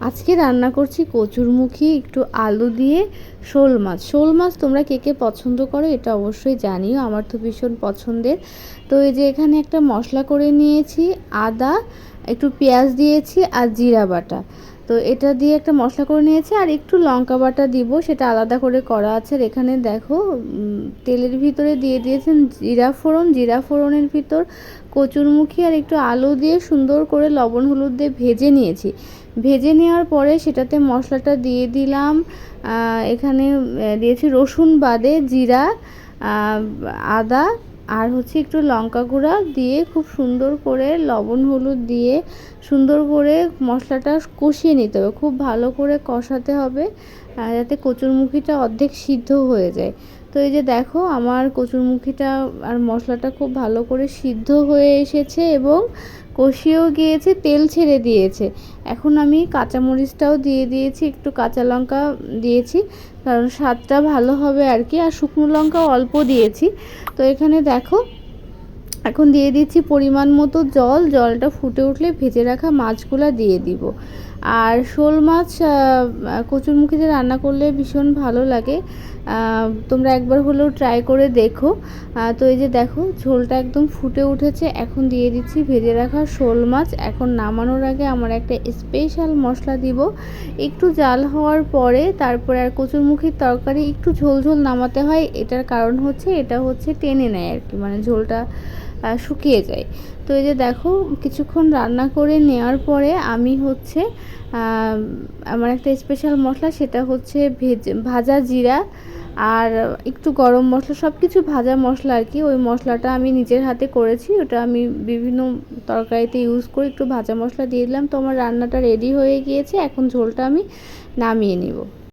আজকে রান্না করছি কচুরমুখী একটু আলু দিয়ে শোল মাছ। শোল মাছ তোমরা কে কে পছন্দ করো এটা অবশ্যই জানিও, আমার তো ভীষণ পছন্দের। তো এই যে এখানে একটা মশলা করে নিয়েছি, আদা, একটু পেঁয়াজ দিয়েছি আর জিরা বাটা। তো এটা দিয়ে একটা মশলা করে নিয়েছি, আর একটু লঙ্কা বাটা দিব, সেটা আলাদা করে করা আছে। আর এখানে দেখো তেলের ভিতরে দিয়ে দিয়েছেন জিরা ফোড়ন, জিরা ফোড়নের ভিতর কচুরমুখী আর একটু আলু দিয়ে সুন্দর করে লবণ হলুদ দিয়ে ভেজে নিয়েছি। ভেজে নেওয়ার পরে সেটাতে মশলাটা দিয়ে দিলাম। এখানে দিয়েছি রসুন বাদে জিরা, আদা আর হচ্ছে একটু লঙ্কা গুঁড়া দিয়ে খুব সুন্দর করে লবণ হলুদ দিয়ে সুন্দর করে মশলাটা কষিয়ে নিতে হবে, খুব ভালো করে কষাতে হবে যাতে কচুরমুখীটা অর্ধেক সিদ্ধ হয়ে যায়। তো এই যে দেখো আমার কচুরমুখীটা আর মশলাটা খুব ভালো করে সিদ্ধ হয়ে এসেছে এবং কষিয়েও গিয়েছে, তেল ছেড়ে দিয়েছে। এখন আমি কাঁচামরিচটাও দিয়ে দিয়েছি, একটু কাঁচা লঙ্কা দিয়েছি কারণ স্বাদটা ভালো হবে আর কি, আর শুকনো লঙ্কাও অল্প দিয়েছি। তো এখানে দেখো এখন দিয়ে দিচ্ছি পরিমাণ মতো জল, জলটা ফুটে উঠলে ভেজে রাখা মাছগুলো দিয়ে দিব। আর শোল মাছ কচুরমুখীতে রান্না করলে ভীষণ ভালো লাগে, তোমরা একবার হলেও ট্রাই করে দেখো। তো এই যে দেখো ঝোলটা একদম ফুটে উঠেছে, এখন দিয়ে দিচ্ছি ভেজে রাখা শোল মাছ। এখন নামানোর আগে আমার একটা স্পেশাল মশলা দিব, একটু জাল হওয়ার পরে তারপরে আর কচুরমুখীর তরকারি একটু ঝোল ঝোল নামাতে হয়, এটার কারণ হচ্ছে এটা হচ্ছে টেনে নেয় আর কি, মানে ঝোলটা শুকিয়ে যায়। তো এই যে দেখো কিছুক্ষণ রান্না করে নেওয়ার পরে আমি হচ্ছে আমার একটা স্পেশাল মশলা, সেটা হচ্ছে ভাজা জিরা আর একটু গরম মশলা, সব কিছু ভাজা মশলা আর কি। ওই মশলাটা আমি নিজের হাতে করেছি, ওটা আমি বিভিন্ন তরকারিতে ইউজ করি। একটু ভাজা মশলা দিয়ে দিলাম, তো আমার রান্নাটা রেডি হয়ে গিয়েছে। এখন ঝোলটা আমি নামিয়ে নিব।